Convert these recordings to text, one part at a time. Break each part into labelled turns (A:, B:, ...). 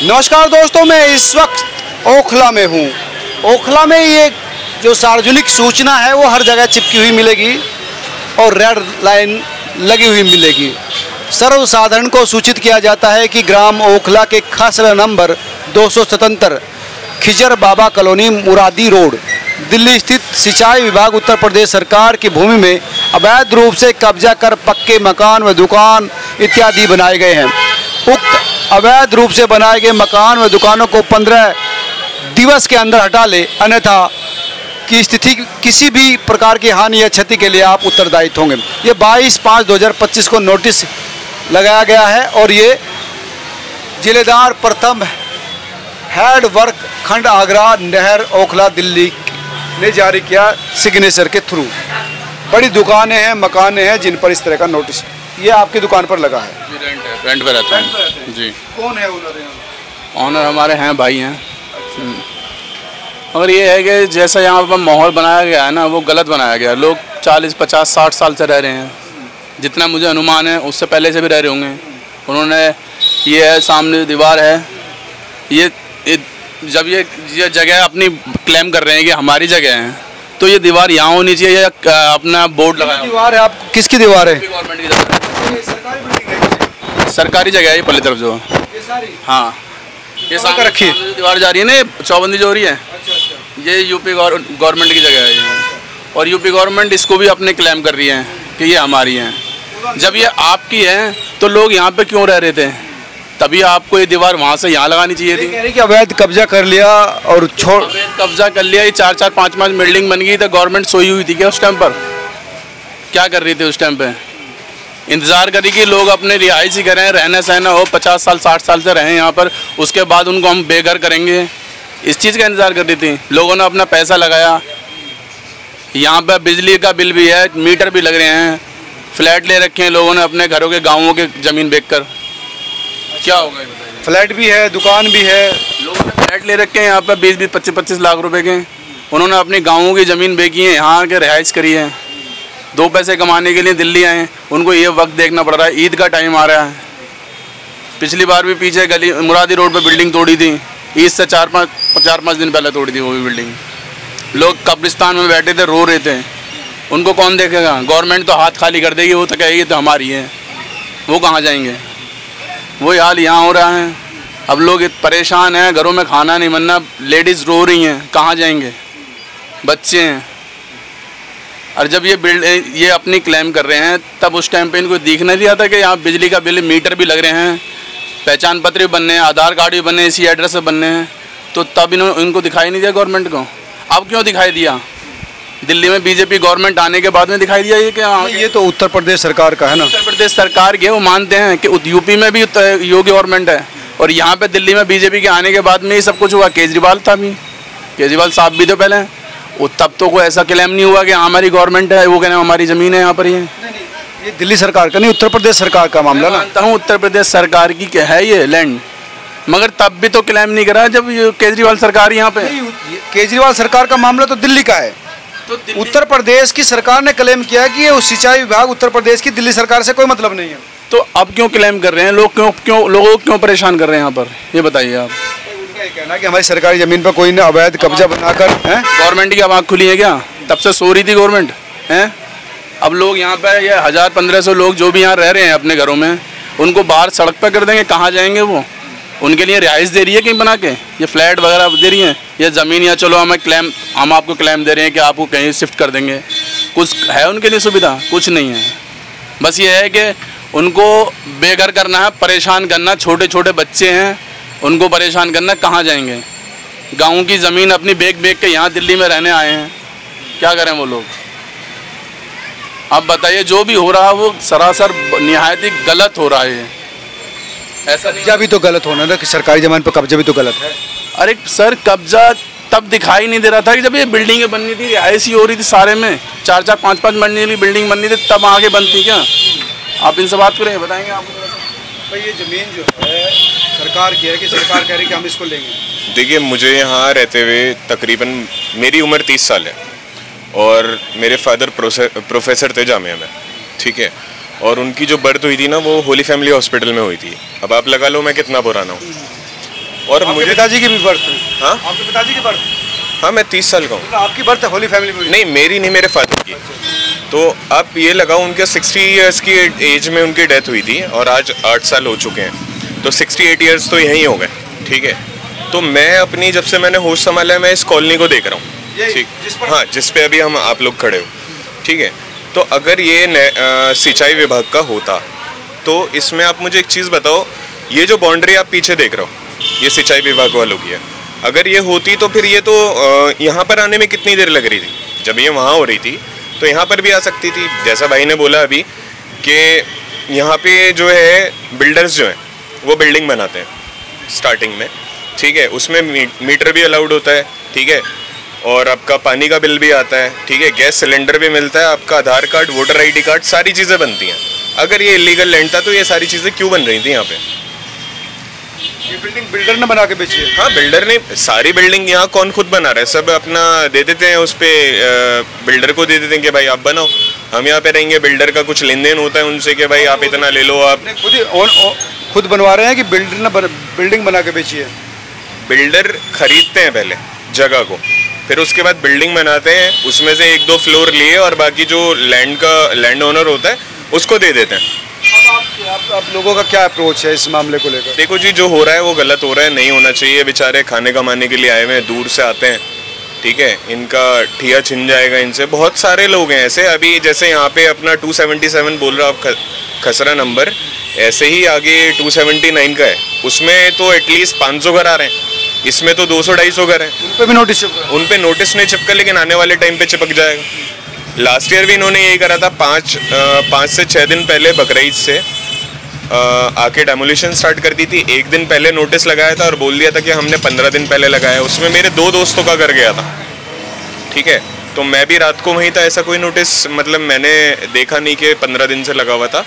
A: नमस्कार दोस्तों, मैं इस वक्त ओखला में हूँ। ओखला में ये जो सार्वजनिक सूचना है वो हर जगह चिपकी हुई मिलेगी और रेड लाइन लगी हुई मिलेगी। सर्वसाधारण को सूचित किया जाता है कि ग्राम ओखला के खसरा नंबर 277 खिजर बाबा कॉलोनी मुरादी रोड दिल्ली स्थित सिंचाई विभाग उत्तर प्रदेश सरकार की भूमि में अवैध रूप से कब्जा कर पक्के मकान व दुकान इत्यादि बनाए गए हैं। उक्त अवैध रूप से बनाए गए मकान व दुकानों को 15 दिवस के अंदर हटा ले, अन्यथा की स्थिति किसी भी प्रकार की हानि या क्षति के लिए आप उत्तरदायित्व होंगे। ये 22/5/2025 को नोटिस लगाया गया है और ये जिलेदार प्रथम हेड वर्क खंड आगरा नहर ओखला दिल्ली ने जारी किया सिग्नेचर के थ्रू। बड़ी दुकानें हैं, मकानें हैं जिन पर इस तरह का नोटिस ये आपकी दुकान पर लगा है।
B: रेंट पे रहते हैं जी।
A: कौन है ओनर?
B: ऑनर हमारे हैं, भाई हैं। मगर ये है कि जैसा यहाँ पर माहौल बनाया गया है ना, वो गलत बनाया गया है। लोग 40, 50, 60 साल से रह रहे हैं। जितना मुझे अनुमान है उससे पहले से भी रह रहे होंगे। उन्होंने ये है, सामने दीवार है, ये जब ये जगह अपनी क्लेम कर रहे हैं कि हमारी जगह है, तो ये दीवार यहाँ होनी चाहिए या अपना बोर्ड लगाया?
A: दीवार है, आप किसकी दीवार है?
B: गवर्नमेंट की जगह है, सरकारी जगह है ये पहली तरफ जो।
A: ये सारी?
B: हाँ, ये सामने
A: रखी है
B: दीवार जा रही है ना, चौबंदी जो हो रही है। ये यूपी गवर्नमेंट की जगह है ये, और यूपी गवर्नमेंट इसको भी अपने क्लेम कर रही है कि ये हमारी है। जब ये आपकी है तो लोग यहाँ पे क्यों रह रहे थे? तभी आपको ये दीवार वहाँ से यहाँ लगानी चाहिए थी।
A: कह रही कि अवैध कब्जा कर लिया और छोड़
B: कब्जा कर लिया। ये 4-4, 5-5 बिल्डिंग बन गई तो गवर्नमेंट सोई हुई थी क्या उस टाइम पर? क्या कर रही थी उस टाइम पे? इंतज़ार करी कि लोग अपने रिहाइश ही करें, रहना सहना हो, 50 साल 60 साल से रहें यहाँ पर, उसके बाद उनको हम बेघर करेंगे। इस चीज़ का इंतज़ार कर रही थी। लोगों ने अपना पैसा लगाया, यहाँ पर बिजली का बिल भी है, मीटर भी लग रहे हैं, फ्लैट ले रखे हैं लोगों ने अपने घरों के, गाँवों के ज़मीन बेच कर। क्या होगा?
A: फ्लैट भी है, दुकान भी है,
B: लोगों ने फ्लैट ले रखे हैं यहाँ पर 20-20, 25-25 लाख रुपए के। उन्होंने अपनी गाँवों की ज़मीन बेची है, यहाँ के रिहाइश करी है। 2 पैसे कमाने के लिए दिल्ली आए, उनको ये वक्त देखना पड़ रहा है। ईद का टाइम आ रहा है। पिछली बार भी पीछे गली मुरादी रोड पर बिल्डिंग तोड़ी थी, ईद से 4-5 दिन पहले तोड़ी थी वो भी बिल्डिंग। लोग कब्रिस्तान में बैठे थे, रो रहे थे। उनको कौन देखेगा? गवर्नमेंट तो हाथ खाली कर देगी, वो तो कहेगी तो हमारी है। वो कहाँ जाएंगे? वही हाल यहाँ हो रहा है। अब लोग परेशान हैं, घरों में खाना नहीं बनना, लेडीज़ रो रही हैं, कहाँ जाएंगे? बच्चे हैं। और जब ये अपनी क्लेम कर रहे हैं, तब उस टाइम पे इनको दिख नहीं दिया था कि यहाँ बिजली का बिल, मीटर भी लग रहे हैं, पहचान पत्र भी बनने हैं, आधार कार्ड भी बनने हैं, इसी एड्रेस से बनने हैं, तो तब इनको दिखाई नहीं दिया गवर्नमेंट को। अब क्यों दिखाई दिया? दिल्ली में बीजेपी गवर्नमेंट आने के बाद में दिखाई दिया ये क्या?
A: ये तो उत्तर प्रदेश सरकार का है ना।
B: उत्तर प्रदेश सरकार के, वो मानते हैं कि यूपी में भी योगी गवर्नमेंट है, और यहाँ पे दिल्ली में बीजेपी के आने के बाद में ही सब कुछ हुआ। केजरीवाल था भी, केजरीवाल साहब भी तो पहले, वो तब तो कोई ऐसा क्लेम नहीं हुआ कि हमारी गवर्नमेंट है, वो कहने हमारी ज़मीन है यहाँ पर। ये
A: दिल्ली सरकार का नहीं, उत्तर प्रदेश सरकार का मामला ना।
B: मानता हूँ उत्तर प्रदेश सरकार की क्या है ये लैंड, मगर तब भी तो क्लेम नहीं करा जब केजरीवाल सरकार यहाँ पे।
A: केजरीवाल सरकार का मामला तो दिल्ली का है, तो उत्तर प्रदेश की सरकार ने क्लेम किया कि ये सिंचाई विभाग उत्तर प्रदेश की, दिल्ली सरकार से कोई मतलब नहीं है।
B: तो अब क्यों क्लेम कर रहे हैं लोग? लोगों को क्यों परेशान कर रहे हैं यहाँ पर, ये बताइए आप।
A: उनका ये कहना कि हमारी सरकारी जमीन पर कोई ने अवैध कब्जा बनाकर है।
B: गवर्नमेंट की आँख खुली है क्या? तब से सो रही थी गवर्नमेंट है। अब लोग यहाँ पे ये 1000-1500 लोग जो भी यहाँ रह रहे हैं अपने घरों में, उनको बाहर सड़क पर कर देंगे, कहाँ जाएंगे वो? उनके लिए रिहाइश दे रही है कहीं बना के, ये फ्लैट वगैरह दे रही हैं, ये ज़मीन, या चलो हम आपको क्लेम दे रहे हैं कि आपको कहीं शिफ्ट कर देंगे। कुछ है उनके लिए सुविधा? कुछ नहीं है। बस ये है कि उनको बेघर करना है, परेशान करना। छोटे छोटे बच्चे हैं, उनको परेशान करना। कहाँ जाएंगे? गाँव की ज़मीन अपनी बेच के यहाँ दिल्ली में रहने आए हैं, क्या करें वो लोग? अब बताइए, जो भी हो रहा है वो सरासर निहायत ही गलत हो रहा है। ऐसा
A: कब्जा भी तो गलत होना ना, कि सरकारी जमीन पर कब्जा भी तो गलत है।
B: अरे सर, कब्जा तब दिखाई नहीं दे रहा था कि जब ये बिल्डिंगें बननी थी, रिहाइश हो रही थी सारे में, 4-4, 5-5 मंजिली बिल्डिंग बननी थी, तब आगे बनती क्या? आप इनसे बात करें, बताएंगे आपको।
A: भाई ये ज़मीन जो है सरकार की है कि सरकार कह रही है कि हम इसको लेंगे?
C: देखिए, मुझे यहाँ रहते हुए तकरीबन मेरी उम्र 30 साल है और मेरे फादर प्रोफेसर थे जामिया में, ठीक है। और उनकी जो बर्थ हुई थी ना, वो होली फैमिली हॉस्पिटल में हुई थी। अब आप लगा लो मैं कितना पुराना हूँ। और
A: आपके
C: मुझे
A: पिताजी की भी बर्थ है?
C: हाँ
A: आपके पिताजी की बर्थ?
C: हाँ, मैं 30 साल का हूँ।
A: तो आपकी बर्थ होली फैमिली में हुई?
C: नहीं, मेरी नहीं, मेरे फादर की। तो आप ये लगाओ, उनके 60 इयर्स की एज में उनकी डेथ हुई थी और आज 8 साल हो चुके हैं, तो 68 इयर्स तो यहीं हो गए। ठीक है, तो मैं अपनी जब से मैंने होश संभाला है मैं इस कॉलोनी को देख रहा हूँ। ठीक, हाँ, जिस पे अभी हम आप लोग खड़े हो। ठीक है, तो अगर ये सिंचाई विभाग का होता तो इसमें आप मुझे एक चीज़ बताओ, ये जो बाउंड्री आप पीछे देख रहे हो ये सिंचाई विभाग वालों की है। अगर ये होती तो फिर ये तो यहाँ पर आने में कितनी देर लग रही थी? जब ये वहाँ हो रही थी तो यहाँ पर भी आ सकती थी। जैसा भाई ने बोला अभी कि यहाँ पे जो है बिल्डर्स जो हैं वो बिल्डिंग बनाते हैं स्टार्टिंग में। ठीक है, उसमें मीटर भी अलाउड होता है। ठीक है, और आपका पानी का बिल भी आता है। ठीक है, गैस सिलेंडर भी मिलता है, आपका आधार कार्ड, वोटर ID कार्ड, सारी चीज़ें बनती हैं। अगर ये इलीगल लैंड था तो ये सारी चीज़ें क्यों बन रही थी यहाँ पे?
A: ये बिल्डिंग बिल्डर ने बना के बेची है?
C: हाँ, बिल्डर ने सारी बिल्डिंग, यहाँ कौन खुद बना रहा है? सब अपना दे देते हैं उस पर, बिल्डर को दे देते हैं कि भाई आप बनाओ, हम यहाँ पे रहेंगे। बिल्डर का कुछ लेन देन होता है उनसे कि भाई आप इतना ले लो। आप
A: खुद बनवा रहे हैं कि बिल्डर ने बिल्डिंग बना के बेची है?
C: बिल्डर खरीदते हैं पहले जगह को, फिर उसके बाद बिल्डिंग बनाते हैं, उसमें से 1-2 फ्लोर लिए और बाकी जो लैंड ओनर होता है उसको दे देते हैं।
A: आप लोगों का क्या अप्रोच है इस मामले को लेकर?
C: देखो जी, जो हो रहा है वो गलत हो रहा है, नहीं होना चाहिए। बेचारे खाने कमाने के लिए आए हुए हैं, दूर से आते हैं। ठीक है, इनका ठिया छिन जाएगा इनसे। बहुत सारे लोग हैं ऐसे, अभी जैसे यहाँ पे अपना 277 बोल रहा आप खसरा नंबर, ऐसे ही आगे 279 का है, उसमें तो एटलीस्ट 500 घर आ रहे हैं, इसमें तो 200-250 घर हैं।
A: उन पे भी नोटिस चिपका?
C: उन पे नोटिस नहीं चिपका, लेकिन आने वाले टाइम पे चिपक जाएगा। लास्ट ईयर भी इन्होंने यही करा था। 5 से 6 दिन पहले बकरीद से आके डेमोलिशन स्टार्ट कर दी थी। 1 दिन पहले नोटिस लगाया था और बोल दिया था कि हमने 15 दिन पहले लगाया। उसमें मेरे 2 दोस्तों का घर गया था। ठीक है, तो मैं भी रात को वहीं था। ऐसा कोई नोटिस मतलब मैंने देखा नहीं कि 15 दिन से लगा हुआ था।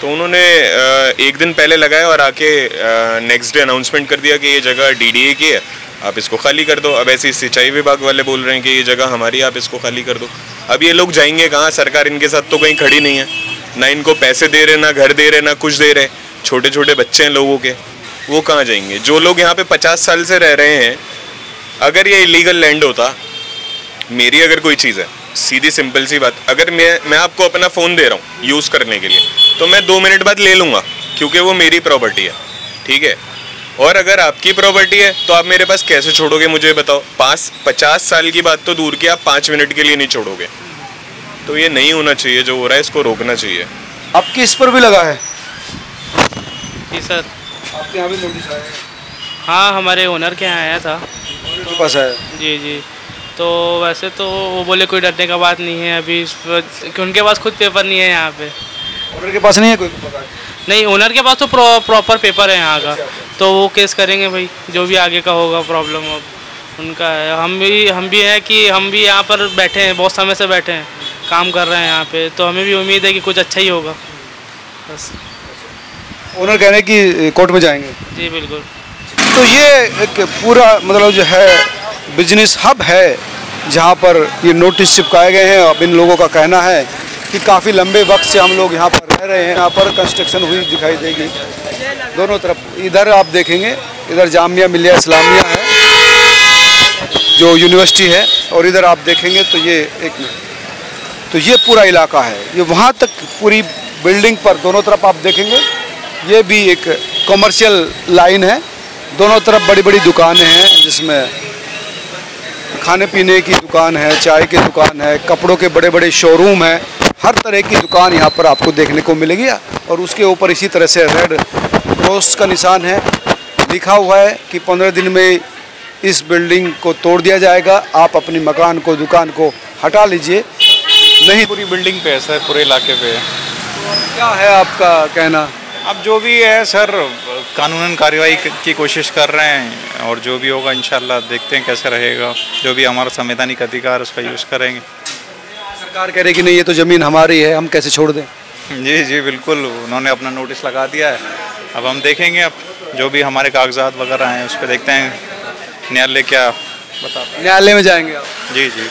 C: तो उन्होंने 1 दिन पहले लगाया और आके नेक्स्ट डे अनाउंसमेंट कर दिया कि ये जगह DDA की है, आप इसको खाली कर दो। अब ऐसे सिंचाई विभाग वाले बोल रहे हैं कि ये जगह हमारी, आप इसको खाली कर दो। अब ये लोग जाएंगे कहाँ? सरकार इनके साथ तो कहीं खड़ी नहीं है, ना इनको पैसे दे रहे, ना घर दे रहे, ना कुछ दे रहे। छोटे छोटे बच्चे हैं लोगों के, वो कहाँ जाएंगे? जो लोग यहाँ पे 50 साल से रह रहे हैं, अगर ये इलीगल लैंड होता, मेरी अगर कोई चीज़ है, सीधी सिंपल सी बात, अगर मैं आपको अपना फ़ोन दे रहा हूँ यूज़ करने के लिए, तो मैं 2 मिनट बाद ले लूँगा क्योंकि वो मेरी प्रॉपर्टी है। ठीक है, और अगर आपकी प्रॉपर्टी है तो आप मेरे पास कैसे छोड़ोगे मुझे बताओ? 50 साल की बात तो दूर की, आप 5 मिनट के लिए नहीं छोड़ोगे। तो ये नहीं होना चाहिए, जो हो रहा है इसको रोकना चाहिए।
A: आपके इस पर भी लगा है?
D: जी सर।
A: आपके यहाँ भी नोटिस आया है?
D: हाँ, हमारे ओनर के यहाँ आया था।
A: उनके पास आया?
D: जी जी। तो वैसे तो वो बोले कोई डरने का बात नहीं है अभी, कि उनके पास खुद पेपर नहीं है यहाँ पे।
A: ओनर के पास नहीं है कोई पेपर?
D: नहीं, ओनर के पास तो प्रॉपर पेपर है यहाँ का, तो वो केस करेंगे भाई, जो भी आगे का होगा प्रॉब्लम अब उनका है। हम भी हैं कि हम भी यहाँ पर बैठे हैं, बहुत समय से बैठे हैं, काम कर रहे हैं यहाँ पे, तो हमें भी उम्मीद है कि कुछ अच्छा ही होगा बस।
A: ओनर कह रहे हैं कि कोर्ट में जाएंगे?
D: जी बिल्कुल।
A: तो ये एक पूरा मतलब जो है बिजनेस हब है जहाँ पर ये नोटिस चिपकाए गए हैं। अब इन लोगों का कहना है कि काफ़ी लंबे वक्त से हम लोग यहाँ पर रह रहे हैं। यहाँ पर कंस्ट्रक्शन हुई दिखाई देगी दोनों तरफ। इधर आप देखेंगे, इधर जामिया मिलिया इस्लामिया है जो यूनिवर्सिटी है, और इधर आप देखेंगे तो ये तो ये पूरा इलाका है, ये वहाँ तक पूरी बिल्डिंग पर दोनों तरफ आप देखेंगे। ये भी एक कमर्शियल लाइन है, दोनों तरफ बड़ी बड़ी दुकानें हैं जिसमें खाने पीने की दुकान है, चाय की दुकान है, कपड़ों के बड़े बड़े शोरूम हैं, हर तरह की दुकान यहाँ पर आपको देखने को मिलेगी। और उसके ऊपर इसी तरह से रेड क्रॉस का निशान है, लिखा हुआ है कि 15 दिन में इस बिल्डिंग को तोड़ दिया जाएगा, आप अपनी मकान को, दुकान को हटा लीजिए। नहीं,
E: पूरी बिल्डिंग पे है सर, पूरे इलाके पे है।
A: क्या है आपका कहना?
E: अब जो भी है सर, कानूनन कार्रवाई की कोशिश कर रहे हैं और जो भी होगा इंशाल्लाह देखते हैं कैसे रहेगा। जो भी हमारा संवैधानिक अधिकार उसका यूज़ करेंगे।
A: सरकार कह रही कि नहीं ये तो ज़मीन हमारी है, हम कैसे छोड़ दें?
E: जी जी बिल्कुल, उन्होंने अपना नोटिस लगा दिया है। अब हम देखेंगे, अब जो भी हमारे कागजात वगैरह हैं उस पर देखते हैं न्यायालय क्या बताता है।
A: न्यायालय में जाएंगे आप?
E: जी जी।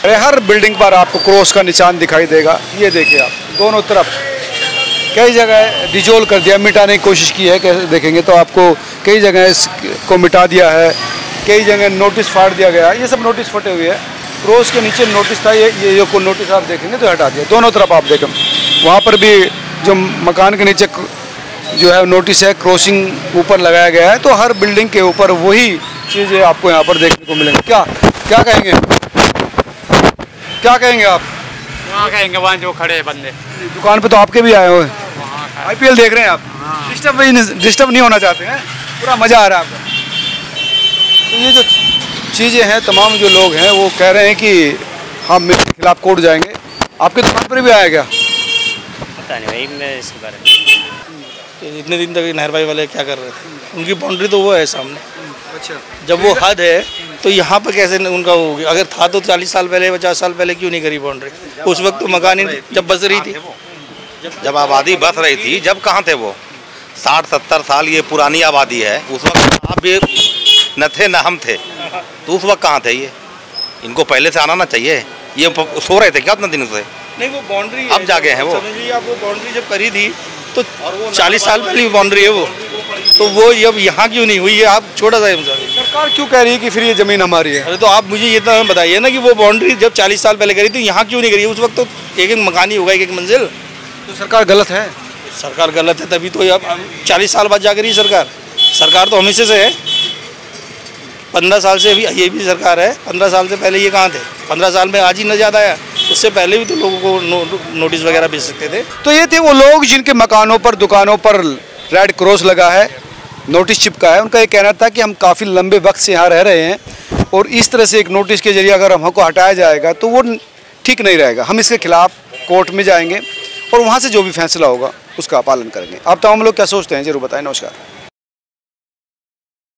A: अरे हर बिल्डिंग पर आपको क्रॉस का निशान दिखाई देगा। ये देखिए आप, दोनों तरफ कई जगह डिजोल्व कर दिया, मिटाने की कोशिश की है। कैसे देखेंगे तो आपको कई जगह इसको मिटा दिया है, कई जगह नोटिस फाड़ दिया गया। ये सब नोटिस फटे हुए हैं। क्रॉस के नीचे नोटिस था, ये जो कोई नोटिस आप देखेंगे तो हटा दिया। दोनों तरफ आप देखें, वहाँ पर भी जो मकान के नीचे जो है नोटिस है, क्रॉसिंग ऊपर लगाया गया है। तो हर बिल्डिंग के ऊपर वही चीज़ें आपको यहाँ पर देखने को मिलेंगी। क्या क्या कहेंगे, क्या कहेंगे आप?
F: वहाँ कहेंगे, वहाँ जो खड़े हैं बंदे
A: दुकान पे तो आपके भी आए हुए हैं, IPL देख रहे हैं आप, डिस्टर्ब नहीं होना चाहते हैं, पूरा मज़ा आ रहा है आपको। तो ये जो चीज़ें हैं, तमाम जो लोग हैं वो कह रहे हैं कि हम इसके खिलाफ कोर्ट जाएंगे। आपके दुकान पर भी आया क्या?
F: पता नहीं भाई मैं इसके बारे में।
G: इतने दिन तक नहर भाई वाले क्या कर रहे थे? उनकी बाउंड्री तो वो है सामने।
A: अच्छा,
G: जब वो हद है तो यहाँ पर कैसे उनका हो गया? अगर था तो 40 साल पहले 50 साल पहले क्यों नहीं करी बाउंड्री? उस वक्त तो मकान ही जब बस रही थी,
H: जब आबादी बस रही थी, जब कहाँ थे वो? 60-70 साल ये पुरानी आबादी है। उस वक्त आप भी न थे न हम थे, तो उस वक्त कहाँ थे ये? इनको पहले से आना ना चाहिए। ये सो रहे थे क्या उतने दिनों से?
G: नहीं वो बाउंड्री
H: अब जागे हैं वो।
G: समझिए आप, वो बाउंड्री जब करी थी तो 40 साल पहले बाउंड्री है वो, तो वो अब यहाँ क्यों नहीं हुई है? आप छोटा सा
A: सरकार क्यों कह रही है कि फिर ये ज़मीन हमारी है?
G: अरे तो आप मुझे ये तो बताइए ना कि वो बाउंड्री जब 40 साल पहले करी थी, यहाँ क्यों नहीं करी? उस वक्त तो एक एक मकान ही होगा, एक एक मंजिल।
A: तो सरकार गलत है?
G: सरकार गलत है तभी तो अब 40 साल बाद जा करी सरकार तो हमेशा से है। 15 साल से अभी ये भी सरकार है, 15 साल से पहले ये कहाँ थे? 15 साल में आज ही न ज़्यादा आया, उससे पहले भी तो लोगों को नोटिस वगैरह भेज सकते थे।
A: तो ये थे वो लोग जिनके मकानों पर, दुकानों पर रेड क्रॉस लगा है, नोटिस चिपका है। उनका ये कहना था कि हम काफ़ी लंबे वक्त से यहाँ रह रहे हैं और इस तरह से एक नोटिस के जरिए अगर हमको हटाया जाएगा तो वो ठीक नहीं रहेगा। हम इसके खिलाफ कोर्ट में जाएंगे और वहाँ से जो भी फैसला होगा उसका पालन करेंगे। आप तमाम लोग क्या सोचते हैं, जरूर बताएं। नमस्कार।